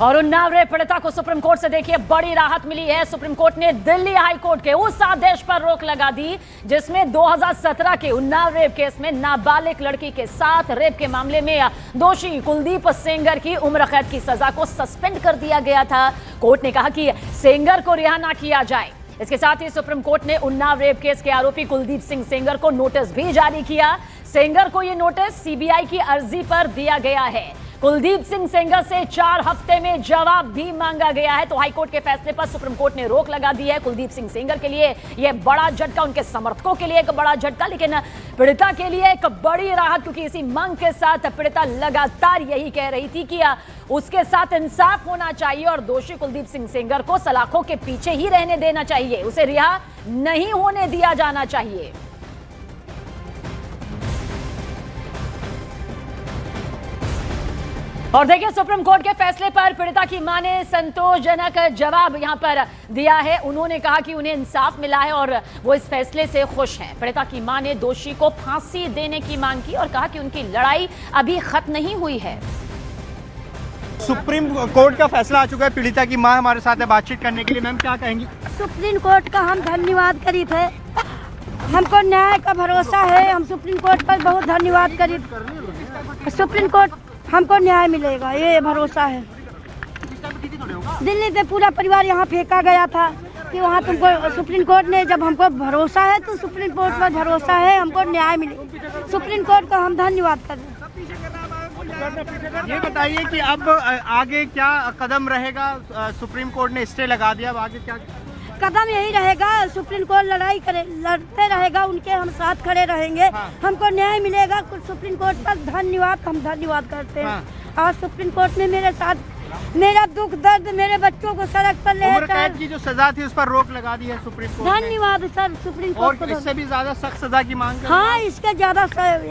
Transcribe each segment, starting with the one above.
और उन्नाव रेप पीड़िता को सुप्रीम कोर्ट से देखिए बड़ी राहत मिली है। सुप्रीम कोर्ट ने दिल्ली हाई कोर्ट के उस आदेश पर रोक लगा दी जिसमें 2017 के उन्नाव रेप केस में नाबालिग लड़की के साथ रेप के मामले में दोषी कुलदीप सेंगर की उम्र कैद की सजा को सस्पेंड कर दिया गया था। कोर्ट ने कहा कि सेंगर को रिहा ना किया जाए। इसके साथ ही सुप्रीम कोर्ट ने उन्नाव रेप केस के आरोपी कुलदीप सिंह सेंगर को नोटिस भी जारी किया। सेंगर को यह नोटिस सीबीआई की अर्जी पर दिया गया है। कुलदीप सिंह सेंगर से 4 हफ्ते में जवाब भी मांगा गया है। तो हाईकोर्ट के फैसले पर सुप्रीम कोर्ट ने रोक लगा दी है। कुलदीप सिंह सेंगर के लिए यह बड़ा झटका, उनके समर्थकों के लिए एक बड़ा झटका, लेकिन पीड़िता के लिए एक बड़ी राहत, क्योंकि इसी मांग के साथ पीड़िता लगातार यही कह रही थी कि उसके साथ इंसाफ होना चाहिए और दोषी कुलदीप सिंह सेंगर को सलाखों के पीछे ही रहने देना चाहिए, उसे रिहा नहीं होने दिया जाना चाहिए। और देखिए सुप्रीम कोर्ट के फैसले पर पीड़िता की मां ने संतोषजनक जवाब यहां पर दिया है। उन्होंने कहा कि उन्हें इंसाफ मिला है और वो इस फैसले से खुश हैं। पीड़िता की मां ने दोषी को फांसी देने की मांग की और कहा कि उनकी लड़ाई अभी खत्म नहीं हुई है। सुप्रीम कोर्ट का फैसला आ चुका है। पीड़िता की मां हमारे साथ है बातचीत करने के लिए। मैम क्या कहेंगी? सुप्रीम कोर्ट का हम धन्यवाद करी थे। हमको न्याय का भरोसा है। हम सुप्रीम कोर्ट पर बहुत धन्यवाद करी। सुप्रीम कोर्ट हमको न्याय मिलेगा, ये भरोसा है। दिल्ली से पूरा परिवार यहाँ फेंका गया था कि वहाँ तुमको सुप्रीम कोर्ट ने, जब हमको भरोसा है तो सुप्रीम कोर्ट पर भरोसा है, हमको न्याय मिले। सुप्रीम कोर्ट का हम धन्यवाद कर रहे हैं। ये बताइए कि अब आगे क्या कदम रहेगा? सुप्रीम कोर्ट ने स्टे लगा दिया, अब आगे क्या कदम? यही रहेगा, सुप्रीम कोर्ट लड़ते रहेगा, उनके हम साथ खड़े रहेंगे। हाँ। हमको न्याय मिलेगा। सुप्रीम कोर्ट का धन्यवाद, हम धन्यवाद करते हैं। हाँ। आज सुप्रीम कोर्ट ने मेरे साथ, मेरा दुख दर्द, मेरे बच्चों को सड़क पर ले उम्र कैद की जो सजा थी उस पर रोक लगा दी है सुप्रीम कोर्ट ने। धन्यवाद सर सुप्रीम कोर्ट और को। इससे भी ज्यादा सख्त सजा की मांग कर हाँ, इसके ज्यादा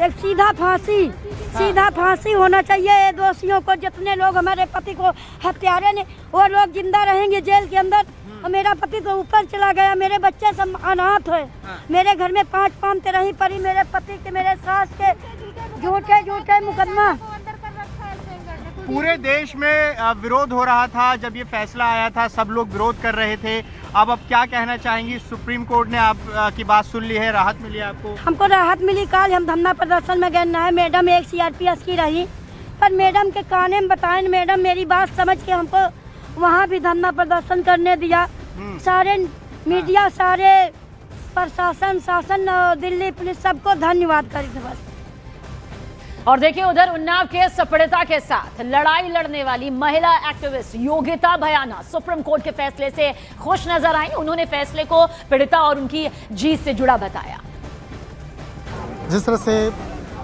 एक सीधा फांसी होना चाहिए। ये दोषियों को, जितने लोग हमारे पति को हत्यारे ने, वो लोग जिंदा रहेंगे जेल के अंदर। और मेरा पति तो ऊपर चला गया, मेरे बच्चे सब अनाथ है। मेरे घर में 5 पान रही पड़ी, मेरे पति के, मेरे सास के झूठे मुकदमा। पूरे देश में विरोध हो रहा था जब ये फैसला आया था, सब लोग विरोध कर रहे थे। अब क्या कहना चाहेंगी? सुप्रीम कोर्ट ने आपकी बात सुन ली है, राहत मिली है आपको? हमको राहत मिली। कल हम धरना प्रदर्शन में गए है। मैडम एक CRPS की रही, पर मैडम के काने में बताएं, मैडम मेरी बात समझ के हमको वहाँ भी धरना प्रदर्शन करने दिया। सारे मीडिया, सारे प्रशासन, शासन, दिल्ली पुलिस, सबको धन्यवाद करी थे बस। और देखिए उधर उन्नाव केस पीड़िता के साथ लड़ाई लड़ने वाली महिला एक्टिविस्ट योगिता भयाना सुप्रीम कोर्ट के फैसले से खुश नजर आई। उन्होंने फैसले को पीड़िता और उनकी जीत से जुड़ा बताया। जिस तरह से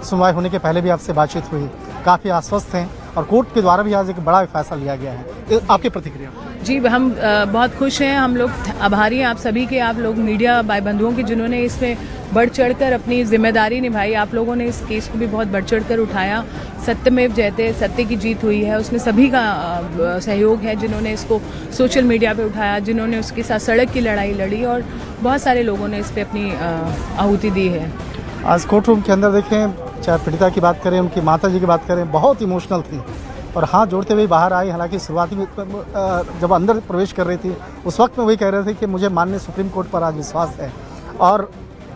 सुनवाई होने के पहले भी आपसे बातचीत हुई, काफ़ी आश्वस्त हैं और कोर्ट के द्वारा भी आज एक बड़ा फैसला लिया गया है। आपकी प्रतिक्रिया? जी, हम बहुत खुश हैं। हम लोग आभारी हैं आप सभी के, आप लोग मीडिया भाई बंधुओं के, जिन्होंने इसमें बढ़ चढ़कर अपनी जिम्मेदारी निभाई। आप लोगों ने इस केस को भी बहुत बढ़ चढ़कर उठाया। सत्यमेव जयते, सत्य की जीत हुई है, उसमें सभी का सहयोग है, जिन्होंने इसको सोशल मीडिया पे उठाया, जिन्होंने उसके साथ सड़क की लड़ाई लड़ी, और बहुत सारे लोगों ने इस पर अपनी आहुति दी है। आज कोर्ट रूम के अंदर देखें, चाहे पीड़िता की बात करें, उनकी माता जी की बात करें, बहुत इमोशनल थी और हाथ जोड़ते हुए बाहर आई। हालांकि शुरुआती में जब अंदर प्रवेश कर रही थी उस वक्त में वही कह रहे थे कि मुझे माननीय सुप्रीम कोर्ट पर आज विश्वास है। और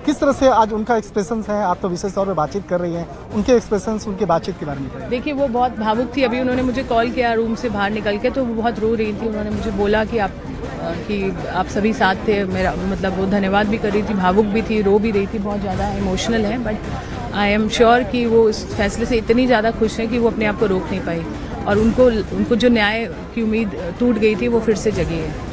किस तरह से आज उनका एक्सप्रेशंस है, आप तो विशेष तौर पर बातचीत कर रही हैं, उनके एक्सप्रेशंस, उनकी बातचीत के बारे में? देखिए, वो बहुत भावुक थी। अभी उन्होंने मुझे कॉल किया रूम से बाहर निकल के, तो वो बहुत रो रही थी। उन्होंने मुझे बोला कि आप सभी साथ थे। मेरा मतलब वो धन्यवाद भी कर रही थी, भावुक भी थी, रो भी रही थी, बहुत ज़्यादा इमोशनल है। बट आई एम श्योर कि वो इस फैसले से इतनी ज़्यादा खुश हैं कि वो अपने आप को रोक नहीं पाई, और उनको जो न्याय की उम्मीद टूट गई थी वो फिर से जगी है।